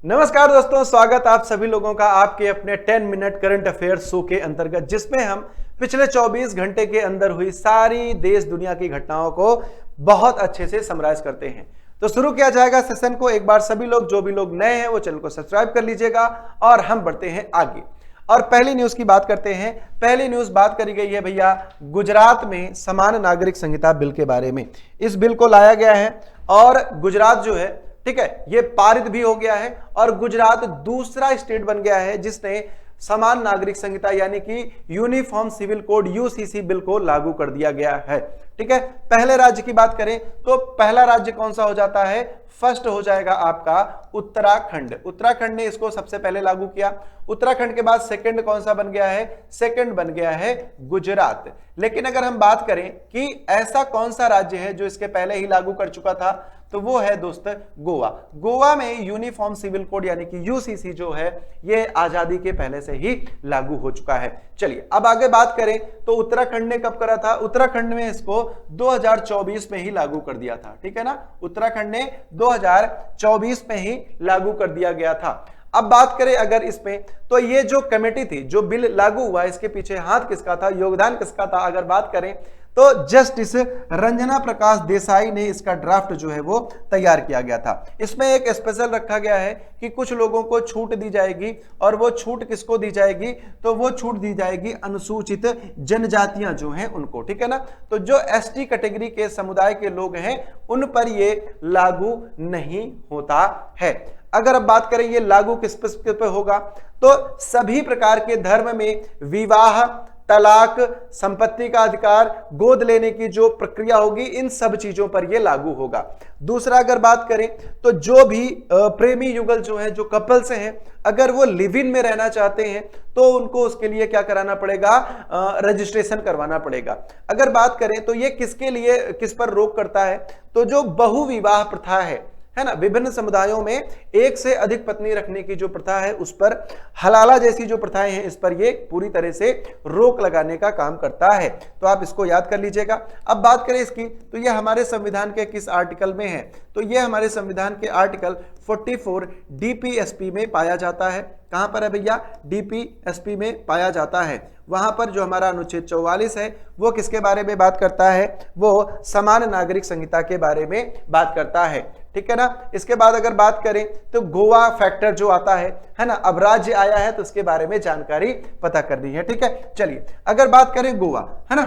नमस्कार दोस्तों, स्वागत आप सभी लोगों का आपके अपने 10 मिनट करंट अफेयर्स शो के अंतर्गत, जिसमें हम पिछले 24 घंटे के अंदर हुई सारी देश दुनिया की घटनाओं को बहुत अच्छे से समराइज करते हैं। तो शुरू किया जाएगा सेशन को। एक बार सभी लोग, जो भी लोग नए हैं वो चैनल को सब्सक्राइब कर लीजिएगा और हम बढ़ते हैं आगे। और पहली न्यूज की बात करते हैं। पहली न्यूज बात करी गई है भैया गुजरात में समान नागरिक संहिता बिल के बारे में। इस बिल को लाया गया है और गुजरात जो है, ठीक है, ये पारित भी हो गया है और गुजरात दूसरा स्टेट बन गया है जिसने समान नागरिक संहिता यानी कि uniform civil code UCC bill को लागू कर दिया गया है। ठीक है, पहले राज्य की बात करें तो पहला राज्य कौन सा हो जाता है? फर्स्ट हो जाएगा आपका उत्तराखंड। उत्तराखंड ने इसको सबसे पहले लागू किया। उत्तराखंड के बाद सेकंड कौन सा बन गया है? सेकंड बन गया है गुजरात। लेकिन अगर हम बात करें कि ऐसा कौन सा राज्य है जो इसके पहले ही लागू कर चुका था, तो वो है दोस्त गोवा। गोवा में यूनिफॉर्म सिविल कोड यानी कि यूसीसी जो है ये आजादी के पहले से ही लागू हो चुका है। चलिए अब आगे बात करें तो उत्तराखंड ने कब करा था? उत्तराखंड में इसको 2024 में ही लागू कर दिया था। ठीक है ना, उत्तराखंड ने 2024 में ही लागू कर दिया गया था। अब बात करें अगर इसमें, तो ये जो कमेटी थी, जो बिल लागू हुआ, इसके पीछे हाथ किसका था, योगदान किसका था? अगर बात करें तो जस्टिस रंजना प्रकाश देसाई ने इसका ड्राफ्ट जो है वो तैयार किया गया था। इसमें एक स्पेशल रखा गया है कि कुछ लोगों को छूट दी जाएगी और वो छूट किसको दी जाएगी? तो वो छूट दी जाएगी अनुसूचित जनजातियां जो हैं उनको। ठीक है ना, तो जो एसटी कैटेगरी के समुदाय के लोग हैं उन पर ये लागू नहीं होता है। अगर अब बात करें ये लागू किस पे होगा, तो सभी प्रकार के धर्म में विवाह, तलाक, संपत्ति का अधिकार, गोद लेने की जो प्रक्रिया होगी, इन सब चीजों पर यह लागू होगा। दूसरा अगर बात करें तो जो भी प्रेमी युगल जो है, जो कपल्स हैं, अगर वो लिव इन में रहना चाहते हैं तो उनको उसके लिए क्या कराना पड़ेगा? रजिस्ट्रेशन करवाना पड़ेगा। अगर बात करें तो ये किसके लिए, किस पर रोक करता है? तो जो बहुविवाह प्रथा है ना, विभिन्न समुदायों में एक से अधिक पत्नी रखने की जो प्रथा है उस पर, हलाला जैसी जो प्रथाएं हैं इस पर ये पूरी तरह से रोक लगाने का काम करता है। तो आप इसको याद कर लीजिएगा। अब बात करें इसकी, तो ये हमारे संविधान के किस आर्टिकल में है? तो ये हमारे संविधान के आर्टिकल 44 डीपीएसपी में पाया जाता है। कहां पर है भैया? डीपीएसपी में पाया जाता है। वहां पर जो हमारा अनुच्छेद 44 है वो किसके बारे में बात करता है? वो समान नागरिक संहिता के बारे में बात करता है। ठीक है ना, इसके बाद अगर बात करें तो गोवा फैक्टर जो आता है ना, अब राज्य आया है तो उसके बारे में जानकारी पता करनी है। ठीक है, चलिए अगर बात करें गोवा, है ना,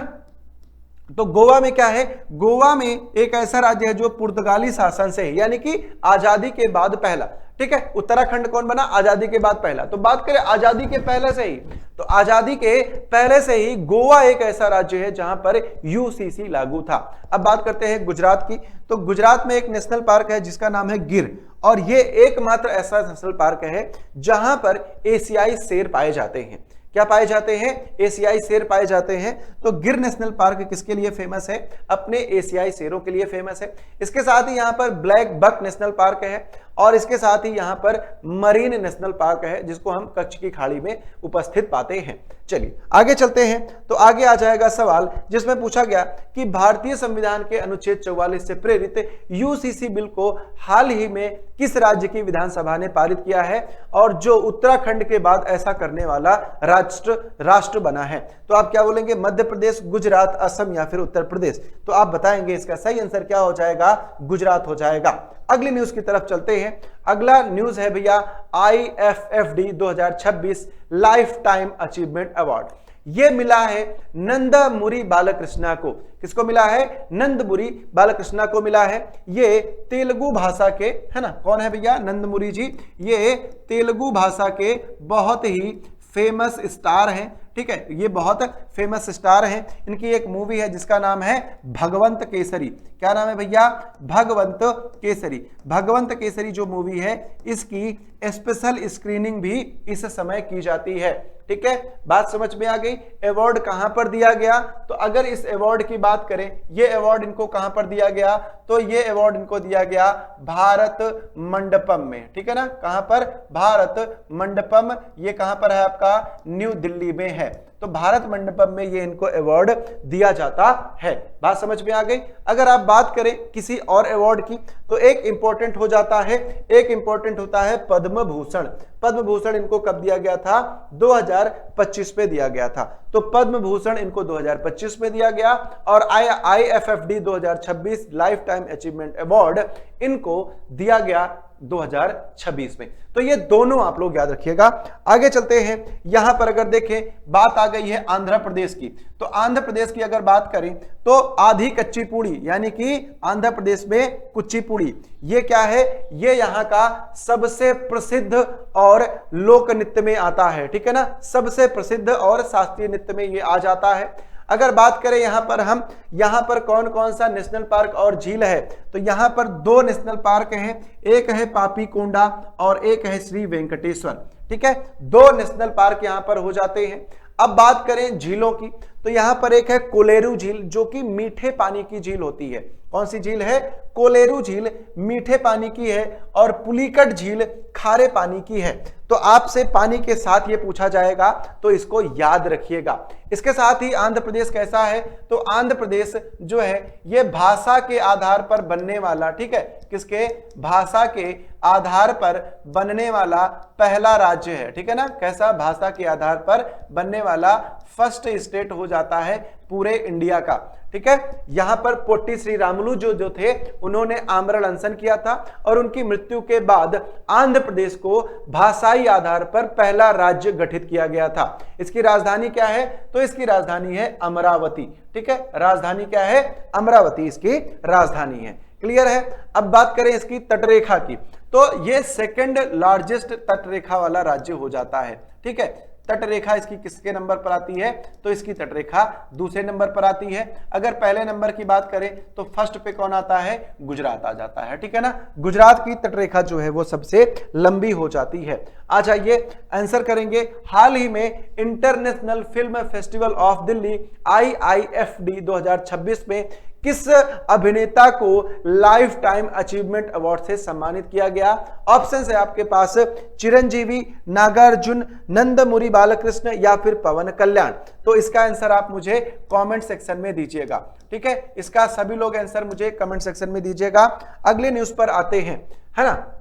तो गोवा में क्या है? गोवा में एक ऐसा राज्य है जो पुर्तगाली शासन से है, यानी कि आजादी के बाद पहला। ठीक है, उत्तराखंड कौन बना? आजादी के बाद पहला। तो बात करें आजादी के पहले से ही, तो आजादी के पहले से ही गोवा एक ऐसा राज्य है जहां पर यूसीसी लागू था। अब बात करते हैं गुजरात की, तो गुजरात में एक नेशनल पार्क है जिसका नाम है गिर, और ये एकमात्र ऐसा नेशनल पार्क है जहां पर एशियाई शेर पाए जाते हैं। क्या पाए जाते हैं? एशियाई शेर पाए जाते हैं। तो गिर नेशनल पार्क किसके लिए फेमस है? अपने एशियाई शेरों के लिए फेमस है। इसके साथ ही यहाँ पर ब्लैक बक नेशनल पार्क है और इसके साथ ही यहाँ पर मरीन नेशनल पार्क है जिसको हम कच्छ की खाड़ी में उपस्थित पाते हैं। चलिए आगे चलते हैं। तो आगे आ जाएगा सवाल जिसमें पूछा गया कि भारतीय संविधान के अनुच्छेद 44 से प्रेरित यूसीसी बिल को हाल ही में किस राज्य की विधानसभा ने पारित किया है, और जो उत्तराखंड के बाद ऐसा करने वाला राष्ट्र बना है? तो आप क्या बोलेंगे? मध्य प्रदेश, गुजरात, असम या फिर उत्तर प्रदेश? तो आप बताएंगे इसका सही आंसर क्या हो जाएगा? गुजरात हो जाएगा। अगली न्यूज की तरफ चलते हैं। अगला न्यूज है भैया IFFD 2026 life time achievement award. ये मिला है नंदमुरी बालकृष्णा को। किसको मिला है? नंदमुरी बालकृष्णा को मिला है। ये तेलुगु भाषा के, है ना, कौन है भैया? नंदमुरी जी। ये तेलुगु भाषा के बहुत ही फेमस स्टार हैं। ठीक है, ये बहुत फेमस स्टार हैं। इनकी एक मूवी है जिसका नाम है भगवंत केसरी। क्या नाम है भैया? भगवंत केसरी। भगवंत केसरी जो मूवी है इसकी स्पेशल स्क्रीनिंग भी इस समय की जाती है। ठीक है, बात समझ में आ गई। अवार्ड कहां पर दिया गया? तो अगर इस अवार्ड की बात करें, ये अवार्ड इनको कहां पर दिया गया? तो ये अवार्ड इनको दिया गया भारत मंडपम में, ठीक है ना। कहां पर? भारत मंडपम। ये कहां पर है आपका? न्यू दिल्ली में है। तो भारत मंडपम में ये इनको अवार्ड दिया जाता है। बात समझ में आ गई। अगर आप बात करें किसी और अवार्ड की तो एक इंपॉर्टेंट हो जाता है, एक इंपॉर्टेंट होता है पद्म भूषण। पद्म भूषण इनको कब दिया गया था? 2025 में दिया गया था। तो पद्म भूषण इनको 2025 में दिया गया और IFFD 2026 life time achievement award इनको दिया गया 2026 में। तो ये दोनों आप लोग याद रखिएगा। आगे चलते हैं। यहां पर अगर देखें बात आ गई है आंध्र प्रदेश की, तो आंध्र प्रदेश की अगर बात करें तो आधी कच्चीपुड़ी यानी कि आंध्र प्रदेश में कुचिपुड़ी, ये क्या है? ये यहां का सबसे प्रसिद्ध और लोक नृत्य में आता है, ठीक है ना। सबसे प्रसिद्ध और शास्त्रीय नृत्य में ये आ जाता है। अगर बात करें यहां पर कौन कौन सा नेशनल पार्क और झील है, तो यहां पर 2 नेशनल पार्क हैं, एक है पापी कोंडा और एक है श्री वेंकटेश्वर, ठीक है। 2 नेशनल पार्क यहां पर हो जाते हैं। अब बात करें झीलों की, तो यहां पर एक है कोलेरू झील जो कि मीठे पानी की झील होती है। कौन सी झील है? कोलेरू झील मीठे पानी की है और पुलिकट झील खारे पानी की है। तो आपसे पानी के साथ ये पूछा जाएगा तो इसको याद रखिएगा। इसके साथ ही आंध्र प्रदेश कैसा है? तो आंध्र प्रदेश जो है ये भाषा के आधार पर बनने वाला, ठीक है, किसके? भाषा के आधार पर बनने वाला पहला राज्य है, ठीक है ना। कैसा? भाषा के आधार पर बनने वाला फर्स्ट स्टेट हो जाता है पूरे इंडिया का, ठीक है। यहां पर पोट्टी श्री रामुलु जो थे उन्होंने आमरण अनशन किया था और उनकी मृत्यु के बाद आंध्र प्रदेश को भाषाई आधार पर पहला राज्य गठित किया गया था। इसकी राजधानी क्या है? तो इसकी राजधानी है अमरावती, ठीक है। राजधानी क्या है? अमरावती इसकी राजधानी है। क्लियर है। अब बात करें इसकी तटरेखा की, तो ये सेकंड लार्जेस्ट तटरेखा वाला राज्य हो जाता है, ठीक है। तटरेखा इसकी किसके नंबर पर आती है? तो इसकी तटरेखा दूसरे नंबर पर आती है। अगर पहले नंबर की बात करें तो फर्स्ट पे कौन आता है? गुजरात आ जाता है, ठीक है ना। गुजरात की तटरेखा जो है वो सबसे लंबी हो जाती है। आ जाइए आंसर करेंगे। हाल ही में international film festival of Delhi IIFD 2026 में किस अभिनेता को लाइफ टाइम अचीवमेंट अवार्ड से सम्मानित किया गया? ऑप्शन है आपके पास चिरंजीवी, नागार्जुन, नंदमुरी बालकृष्ण या फिर पवन कल्याण। तो इसका आंसर आप मुझे कमेंट सेक्शन में दीजिएगा, ठीक है। इसका सभी लोग आंसर मुझे कमेंट सेक्शन में दीजिएगा। अगले न्यूज पर आते हैं, है ना।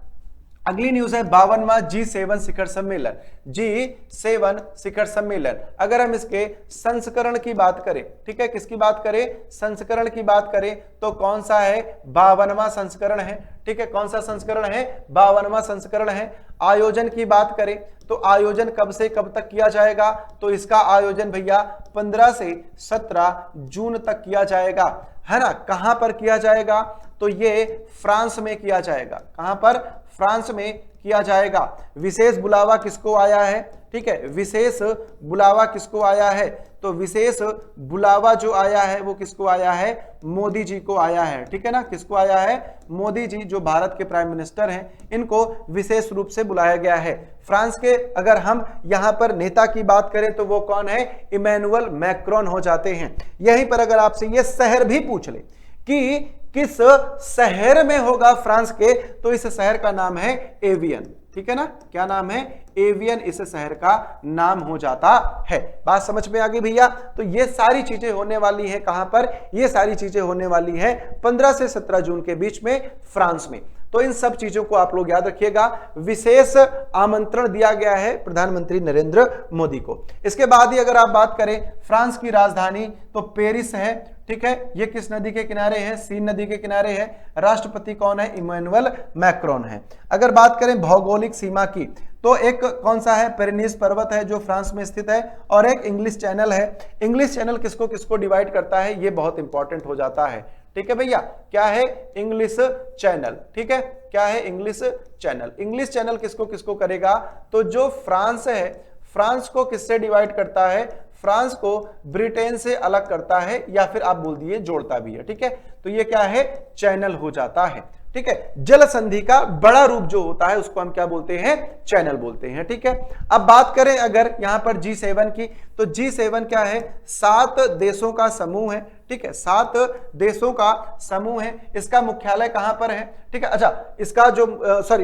अगली न्यूज है 52वां G7 शिखर सम्मेलन। G7 शिखर सम्मेलन, अगर हम इसके संस्करण की बात करें, ठीक है, किसकी बात करें? संस्करण की बात करें तो कौन सा है? 52वां संस्करण है, ठीक है। कौन सा संस्करण है? 52वां संस्करण है। आयोजन की बात करें तो आयोजन कब से कब तक किया जाएगा? तो इसका आयोजन भैया 15 से 17 जून तक किया जाएगा, है ना। कहां पर किया जाएगा? तो ये फ्रांस में किया जाएगा। कहां पर? फ्रांस में किया जाएगा। विशेष बुलावा किसको आया है? ठीक है, विशेष बुलावा किसको आया है? तो विशेष बुलावा जो आया है वो किसको आया है? मोदी जी को आया है, ठीक है ना। किसको आया है? मोदी जी जो भारत के प्राइम मिनिस्टर हैं, इनको विशेष रूप से बुलाया गया है। फ्रांस के अगर हम यहां पर नेता की बात करें तो वो कौन है? इमैनुअल मैक्रोन हो जाते हैं। यहीं पर अगर आपसे ये शहर भी पूछ ले कि किस शहर में होगा फ्रांस के, तो इस शहर का नाम है एवियन, ठीक है ना। क्या नाम है? एवियन इस शहर का नाम हो जाता है। बात समझ में आ गई भैया। तो ये सारी चीजें होने वाली है कहां पर? ये सारी चीजें होने वाली है 15 से 17 जून के बीच में फ्रांस में। तो इन सब चीजों को आप लोग याद रखिएगा। विशेष आमंत्रण दिया गया है प्रधानमंत्री नरेंद्र मोदी को। इसके बाद ही अगर आप बात करें फ्रांस की राजधानी तो पेरिस है, ठीक है। ये किस नदी के किनारे है? सीन नदी के किनारे है। राष्ट्रपति कौन है? इमैनुअल मैक्रोन है। अगर बात करें भौगोलिक सीमा की तो एक कौन सा है? पेरिनीस पर्वत है जो फ्रांस में स्थित है, और एक इंग्लिश चैनल है। इंग्लिश चैनल किसको किसको डिवाइड करता है? ये बहुत इंपॉर्टेंट हो जाता है, ठीक है भैया। क्या है? इंग्लिश चैनल, ठीक है। क्या है? English channel. इंग्लिश चैनल किसको किसको करेगा? तो जो फ्रांस है, फ्रांस को किससे डिवाइड करता है? फ्रांस को ब्रिटेन से अलग करता है, या फिर आप बोल दिए जोड़ता भी है, ठीक है। तो ये क्या है? चैनल हो जाता है, ठीक है। जल संधि का बड़ा रूप जो होता है उसको हम क्या बोलते हैं? चैनल बोलते हैं, ठीक है। अब बात करें अगर यहां पर G7 की तो G7 क्या है, 7 देशों का समूह है, ठीक है, 7 देशों का समूह है। इसका मुख्यालय कहां पर है, ठीक है, अच्छा इसका जो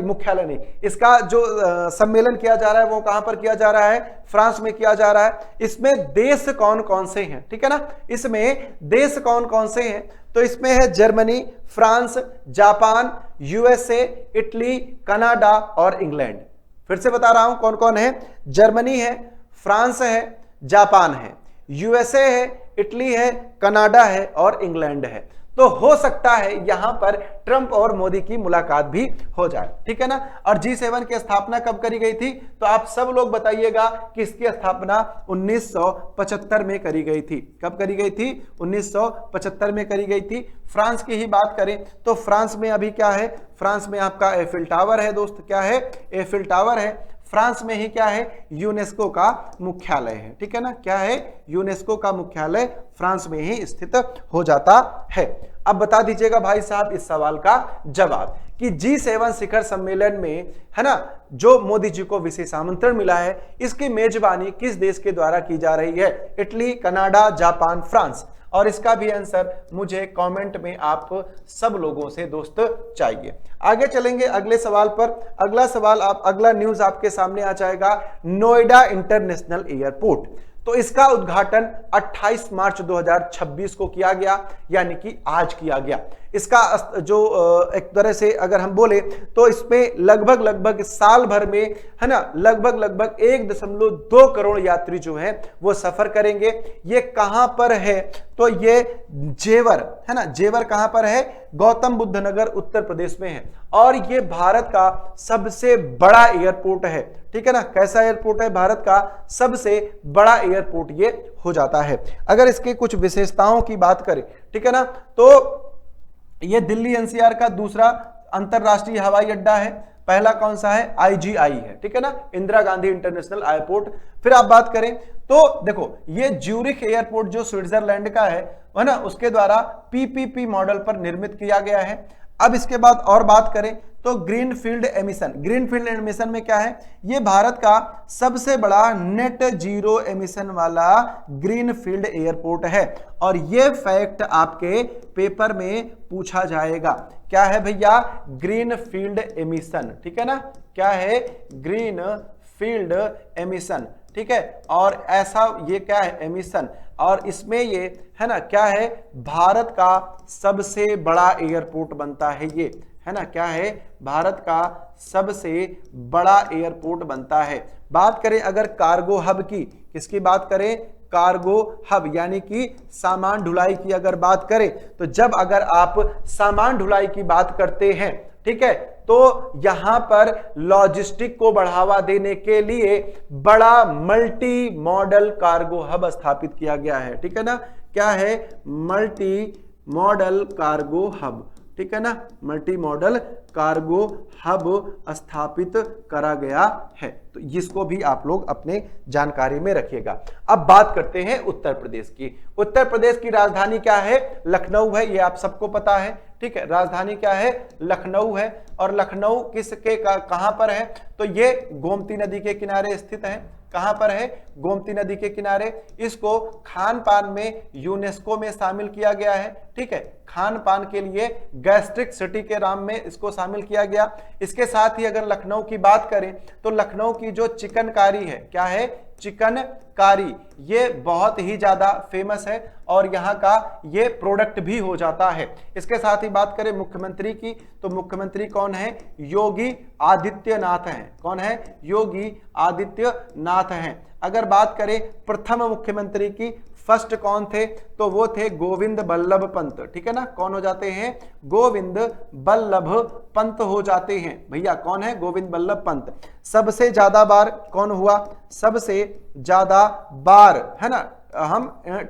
मुख्यालय नहीं, इसका जो सम्मेलन किया जा रहा है वो कहां पर किया जा रहा है, फ्रांस में किया जा रहा है। इसमें देश कौन कौन से हैं, ठीक है ना, इसमें देश कौन कौन से हैं, तो इसमें है Germany, France, Japan, USA, Italy, Canada और इंग्लैंड। फिर से बता रहा हूं कौन कौन है, जर्मनी है, फ्रांस है, जापान है, यूएसए है, इटली है, कनाडा है और इंग्लैंड है। तो हो सकता है यहां पर ट्रंप और मोदी की मुलाकात भी हो जाए, ठीक है ना। और G7 की स्थापना कब करी गई थी, तो आप सब लोग बताइएगा कि इसकी स्थापना 1975 में करी गई थी। कब करी गई थी, 1975 में करी गई थी। फ्रांस की ही बात करें तो फ्रांस में अभी क्या है, फ्रांस में आपका एफिल टावर है दोस्त, क्या है, एफिल टावर है। फ्रांस में ही क्या है, यूनेस्को का मुख्यालय है, ठीक है ना, क्या है, यूनेस्को का मुख्यालय फ्रांस में ही स्थित हो जाता है। अब बता दीजिएगा भाई साहब इस सवाल का जवाब कि G7 शिखर सम्मेलन में, है ना, जो मोदी जी को विशेष आमंत्रण मिला है, इसकी मेजबानी किस देश के द्वारा की जा रही है, इटली, कनाडा, जापान, फ्रांस। और इसका भी आंसर मुझे कमेंट में आप सब लोगों से दोस्त चाहिए। आगे चलेंगे अगले सवाल पर। अगला सवाल अगला न्यूज आपके सामने आ जाएगा, नोएडा इंटरनेशनल एयरपोर्ट। तो इसका उद्घाटन 28 मार्च 2026 को किया गया, यानी कि आज किया गया। इसका जो एक तरह से अगर हम बोले तो इसमें लगभग साल भर में, है ना, लगभग 1.2 करोड़ यात्री जो हैं वो सफर करेंगे। ये कहां पर है, तो ये जेवर, है ना, जेवर कहां पर है, गौतम बुद्ध नगर उत्तर प्रदेश में है। और ये भारत का सबसे बड़ा एयरपोर्ट है, ठीक है ना। कैसा एयरपोर्ट है, भारत का सबसे बड़ा एयरपोर्ट ये हो जाता है। अगर इसकी कुछ विशेषताओं की बात करें, ठीक है ना, तो ये दिल्ली एनसीआर का दूसरा अंतरराष्ट्रीय हवाई अड्डा है। पहला कौन सा है, IGI है, ठीक है ना, इंदिरा गांधी इंटरनेशनल एयरपोर्ट। फिर आप बात करें तो देखो ये ज्यूरिख एयरपोर्ट जो स्विट्जरलैंड का है ना, उसके द्वारा PPP मॉडल पर निर्मित किया गया है। अब इसके बाद और बात करें तो ग्रीनफील्ड एमिशन, ग्रीनफील्ड एमिशन में क्या है, ये भारत का सबसे बड़ा नेट जीरो एमिशन वाला ग्रीनफील्ड एयरपोर्ट है। और ये फैक्ट आपके पेपर में पूछा जाएगा। क्या है भैया, ग्रीनफील्ड एमिशन, ठीक है ना, क्या है, ग्रीनफील्ड एमिशन, ठीक है। और ऐसा ये क्या है, एमिशन, और इसमें ये है ना, क्या है, भारत का सबसे बड़ा एयरपोर्ट बनता है ये, है ना, क्या है, भारत का सबसे बड़ा एयरपोर्ट बनता है। बात करें अगर कार्गो हब की, किसकी बात करें, कार्गो हब यानी कि सामान ढुलाई की अगर बात करें, तो जब अगर आप सामान ढुलाई की बात करते हैं, ठीक है, तो यहां पर लॉजिस्टिक को बढ़ावा देने के लिए बड़ा मल्टी मॉडल कार्गो हब स्थापित किया गया है, ठीक है ना, क्या है, मल्टी मॉडल कार्गो हब, ठीक है ना, मल्टी मॉडल कार्गो हब स्थापित करा गया है। तो इसको भी आप लोग अपने जानकारी में रखिएगा। अब बात करते हैं उत्तर प्रदेश की। उत्तर प्रदेश की राजधानी क्या है, लखनऊ है, ये आप सबको पता है, ठीक है, राजधानी क्या है, लखनऊ है। और लखनऊ किसके कहां पर है, तो ये गोमती नदी के किनारे स्थित है। कहां पर है, गोमती नदी के किनारे। इसको खान पान में यूनेस्को में शामिल किया गया है, ठीक है, खान पान के लिए गैस्ट्रिक सिटी के नाम में इसको शामिल किया गया। इसके साथ ही अगर लखनऊ की बात करें तो लखनऊ की जो चिकनकारी है, क्या है, चिकनकारी, ये बहुत ही ज्यादा फेमस है और यहाँ का ये प्रोडक्ट भी हो जाता है। इसके साथ ही बात करें मुख्यमंत्री की, तो मुख्यमंत्री कौन है, योगी आदित्यनाथ हैं। कौन है, योगी आदित्यनाथ हैं। अगर बात करें प्रथम मुख्यमंत्री की, फर्स्ट कौन थे, तो वो थे गोविंद बल्लभ पंत, ठीक है ना, कौन हो जाते हैं, गोविंद बल्लभ पंत हो जाते हैं। भैया कौन है, गोविंद बल्लभ पंत। सबसे ज्यादा बार कौन हुआ, सबसे ज्यादा बार, है ना, हम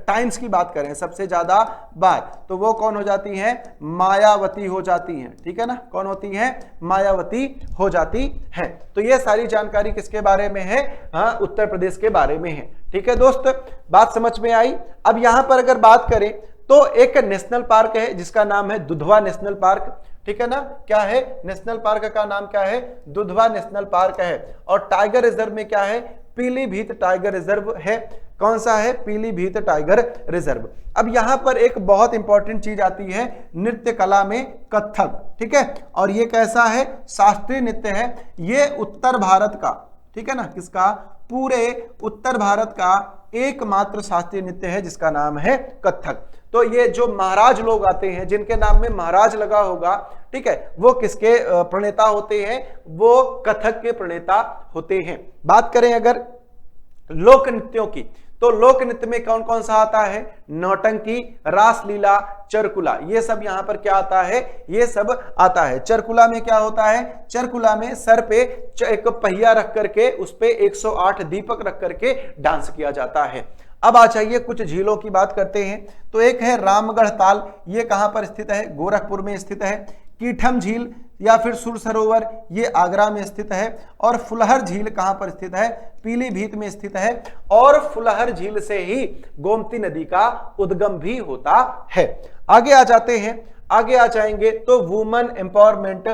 टाइम्स की बात करें सबसे ज्यादा बार, तो वो कौन हो जाती हैं, मायावती हो जाती हैं, ठीक है ना, कौन होती हैं, मायावती हो जाती है। तो ये सारी जानकारी किसके बारे में है, हाँ, उत्तर प्रदेश के बारे में है, ठीक है दोस्त, बात समझ में आई। अब यहां पर अगर बात करें तो एक नेशनल पार्क है जिसका नाम है दुधवा नेशनल पार्क, ठीक है ना, क्या है, नेशनल पार्क का नाम क्या है, दुधवा नेशनल पार्क है। और टाइगर रिजर्व में क्या है, पीलीभीत टाइगर रिजर्व है। कौन सा है? Pilibhit tiger reserve. अब यहां पर एक बहुत इंपॉर्टेंट चीज आती है नृत्य कला में, कथक। ठीक है, और ये कैसा है? शास्त्रीय नृत्य है। ये उत्तर भारत का, ठीक है ना, किसका? पूरे उत्तर भारत का एकमात्र शास्त्रीय नृत्य है जिसका नाम है कथक। तो ये जो महाराज लोग आते हैं जिनके नाम में महाराज लगा होगा, ठीक है, वो किसके प्रणेता होते हैं? वो कथक के प्रणेता होते हैं। बात करें अगर लोक नृत्यों की, तो लोक नृत्य में कौन कौन सा आता है? नौटंकी, रासलीला, चरकुला, ये सब यहां पर क्या आता है? ये सब आता है। चरकुला में क्या होता है? चरकुला में सर पे एक पहिया रख करके उस पे 108 दीपक रख करके डांस किया जाता है। अब आ जाइए कुछ झीलों की बात करते हैं। तो एक है रामगढ़ ताल, ये कहां पर स्थित है? गोरखपुर में स्थित है। कीठम झील या फिर सुर सरोवर, ये आगरा में स्थित है। और फुलहर झील कहां पर स्थित है? पीलीभीत में स्थित है। और फुलहर झील से ही गोमती नदी का उद्गम भी होता है। आगे आ जाते हैं, आगे आ जाएंगे तो women empowerment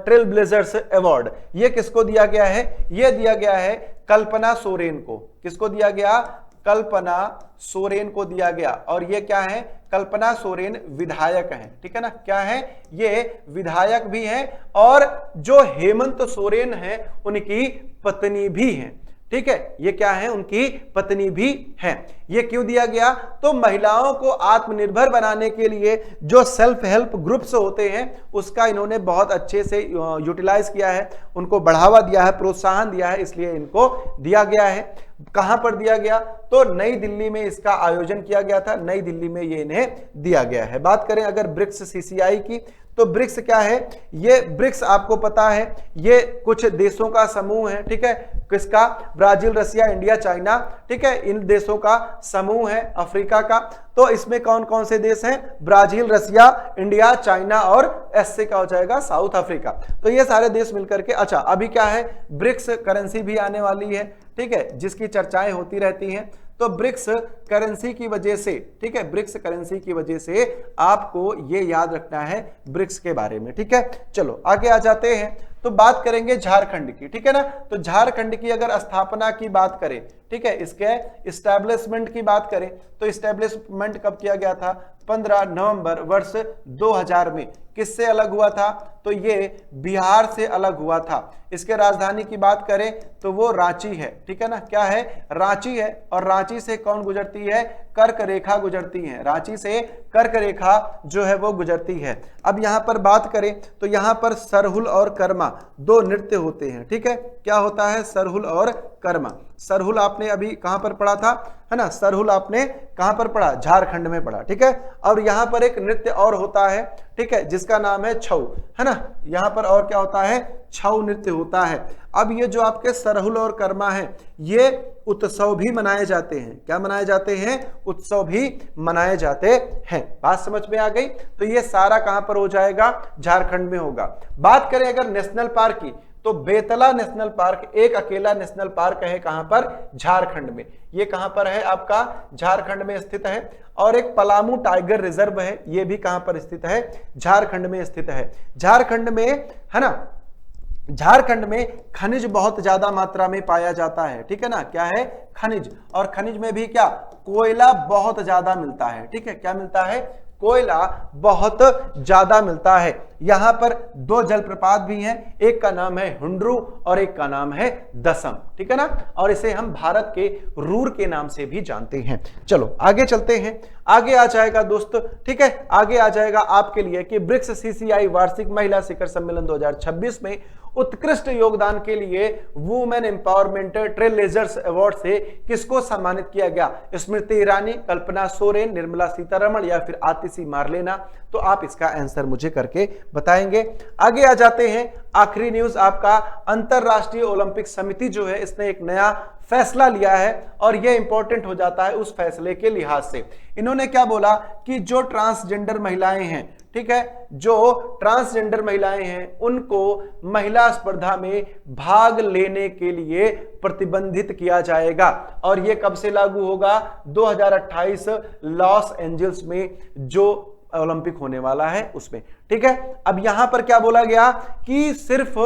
trail blazers award, ये किसको दिया गया है? ये दिया गया है कल्पना सोरेन को। किसको दिया गया? कल्पना सोरेन को दिया गया। और ये क्या है? कल्पना सोरेन विधायक हैं, ठीक है ना, क्या है? ये विधायक भी हैं और जो हेमंत सोरेन हैं उनकी पत्नी भी हैं। ठीक है, ये क्या है? उनकी पत्नी भी है। ये क्यों दिया गया? तो महिलाओं को आत्मनिर्भर बनाने के लिए जो सेल्फ हेल्प ग्रुप्स होते हैं उसका इन्होंने बहुत अच्छे से यूटिलाइज किया है, उनको बढ़ावा दिया है, प्रोत्साहन दिया है, इसलिए इनको दिया गया है। कहां पर दिया गया? तो नई दिल्ली में इसका आयोजन किया गया था, नई दिल्ली में ये इन्हें दिया गया है। बात करें अगर ब्रिक्स सीसीआई की, तो ब्रिक्स क्या है? ये ब्रिक्स आपको पता है ये कुछ देशों का समूह है, ठीक है, किसका? ब्राजील, रसिया, इंडिया, चाइना, ठीक है, इन देशों का समूह है अफ्रीका का। तो इसमें कौन कौन से देश हैं? ब्राजील, रसिया, इंडिया, चाइना और एस से क्या हो जाएगा? South Africa. तो ये सारे देश मिलकर के, अच्छा अभी क्या है? ब्रिक्स करेंसी भी आने वाली है, ठीक है, जिसकी चर्चाएं होती रहती हैं। तो ब्रिक्स करेंसी की वजह से, ठीक है, ब्रिक्स करेंसी की वजह से आपको ये याद रखना है ब्रिक्स के बारे में, ठीक है। चलो आगे आ जाते हैं, तो बात करेंगे झारखंड की, ठीक है ना। तो झारखंड की अगर स्थापना की बात करें, ठीक है, इसके इस्टेब्लिशमेंट की बात करें तो इस्टेब्लिशमेंट कब किया गया था? 15 नवंबर वर्ष 2000 में। किससे अलग हुआ था? तो ये बिहार से अलग हुआ था। इसके राजधानी की बात करें तो वो रांची है, ठीक है ना, क्या है? रांची है। और रांची से कौन गुजरती है? कर्क रेखा गुजरती है, रांची से कर्क रेखा जो है वो गुजरती है। अब यहां पर बात करें तो यहां पर सरहुल और कर्मा दो नृत्य होते हैं, ठीक है। क्या होता है? सरहुल और कर्मा। सरहुल आपने अभी कहां पर पढ़ा था, है ना? सरहुल आपने कहां पर पढ़ा? झारखंड में पढ़ा, ठीक है। और यहां पर एक नृत्य और होता है, ठीक है, जिसका नाम है छऊ, है ना। यहां पर और क्या होता है? छऊ नृत्य होता है। अब ये जो आपके सरहुल और कर्मा है, ये उत्सव भी मनाए जाते हैं। क्या मनाए जाते हैं? उत्सव भी मनाए जाते हैं। बात समझ में आ गई? तो ये सारा कहां पर हो जाएगा? झारखंड में होगा। बात करें अगर नेशनल पार्क की, तो बेतला नेशनल पार्क एक अकेला नेशनल पार्क है, कहां पर? झारखंड में। ये कहां पर है? आपका झारखंड में स्थित है। और एक पलामू टाइगर रिजर्व है, ये भी कहां पर स्थित है? झारखंड में स्थित है। झारखंड में, है ना, झारखंड में खनिज बहुत ज्यादा मात्रा में पाया जाता है, ठीक है ना। क्या है? खनिज। और खनिज में भी क्या? कोयला बहुत ज्यादा मिलता है, ठीक है। क्या मिलता है? कोयला बहुत ज्यादा मिलता है। यहां पर दो जलप्रपात भी हैं, एक का नाम है हुंड्रू और एक का नाम है दसम, ठीक है ना। और इसे हम भारत के रूर के नाम से भी जानते हैं। चलो आगे चलते हैं। आगे आ जाएगा दोस्त, ठीक है, आगे आ जाएगा आपके लिए कि ब्रिक्स सीसीआई वार्षिक महिला शिखर सम्मेलन 2026 में उत्कृष्ट योगदान के लिए women empowerment trail blazers award से किसको सम्मानित किया गया? स्मृति ईरानी, कल्पना सोरेन, निर्मला सीतारमण या फिर आतिशी मारलेना? तो आप इसका आंसर मुझे करके बताएंगे। आगे आ जाते हैं, आखिरी न्यूज आपका, अंतरराष्ट्रीय ओलंपिक समिति जो है इसने एक नया फैसला लिया है और यह इंपॉर्टेंट हो जाता है उस फैसले के लिहाज से। इन्होंने क्या बोला कि जो ट्रांसजेंडर महिलाएं हैं, ठीक है, जो ट्रांसजेंडर महिलाएं हैं उनको महिला स्पर्धा में भाग लेने के लिए प्रतिबंधित किया जाएगा। और यह कब से लागू होगा? 2028 लॉस एंजल्स में जो ओलंपिक होने वाला है उसमें। ठीक है, अब यहां पर क्या बोला गया कि सिर्फ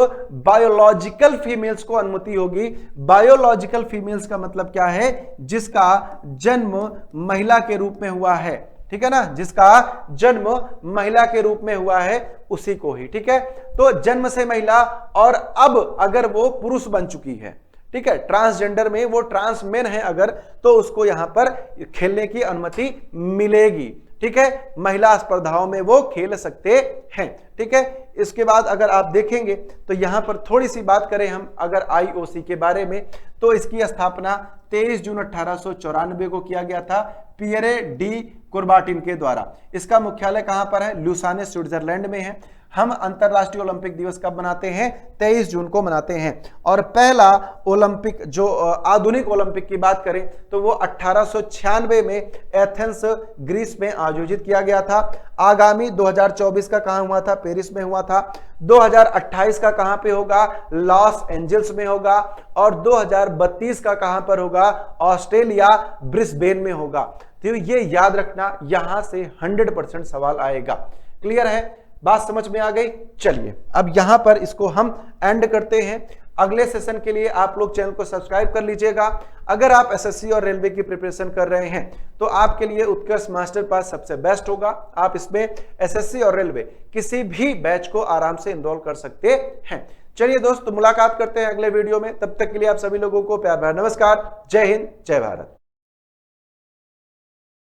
बायोलॉजिकल फीमेल्स को अनुमति होगी। बायोलॉजिकल फीमेल्स का मतलब क्या है? जिसका जन्म महिला के रूप में हुआ है, ठीक है ना, जिसका जन्म महिला के रूप में हुआ है उसी को ही। ठीक है, तो जन्म से महिला, और अब अगर वो पुरुष बन चुकी है, ठीक है, ट्रांसजेंडर में वो ट्रांसमेन है अगर, तो उसको यहां पर खेलने की अनुमति मिलेगी। ठीक है, महिला स्पर्धाओं में वो खेल सकते हैं। ठीक है, इसके बाद अगर आप देखेंगे तो यहां पर थोड़ी सी बात करें हम अगर आईओसी के बारे में, तो इसकी स्थापना 23 जून 1894 को किया गया था पियरे डी कुर्बाटिन के द्वारा। इसका मुख्यालय कहां पर है? लुसाने, स्विट्जरलैंड में है। हम अंतरराष्ट्रीय ओलंपिक दिवस कब मनाते हैं? 23 जून को मनाते हैं। और पहला ओलंपिक, जो आधुनिक ओलंपिक की बात करें तो वो 1896 में एथेंस ग्रीस में आयोजित किया गया था। आगामी 2024 का कहां हुआ था? पेरिस में हुआ था। 2028 का कहां पे होगा? लॉस एंजल्स में होगा। और 2032 का कहां पर होगा? ऑस्ट्रेलिया ब्रिस्बेन में होगा। तो ये याद रखना, यहां से 100% सवाल आएगा। क्लियर है? बात समझ में आ गई? चलिए अब यहां पर इसको हम एंड करते हैं। अगले सेशन के लिए आप लोग चैनल को सब्सक्राइब कर लीजिएगा। अगर आप एसएससी और रेलवे की प्रिपरेशन कर रहे हैं तो आपके लिए उत्कर्ष मास्टर पास सबसे बेस्ट होगा। आप इसमें एसएससी और रेलवे किसी भी बैच को आराम से इनरोल कर सकते हैं। चलिए दोस्तों, मुलाकात करते हैं अगले वीडियो में। तब तक के लिए आप सभी लोगों को प्यार भरा नमस्कार। जय हिंद, जय भारत।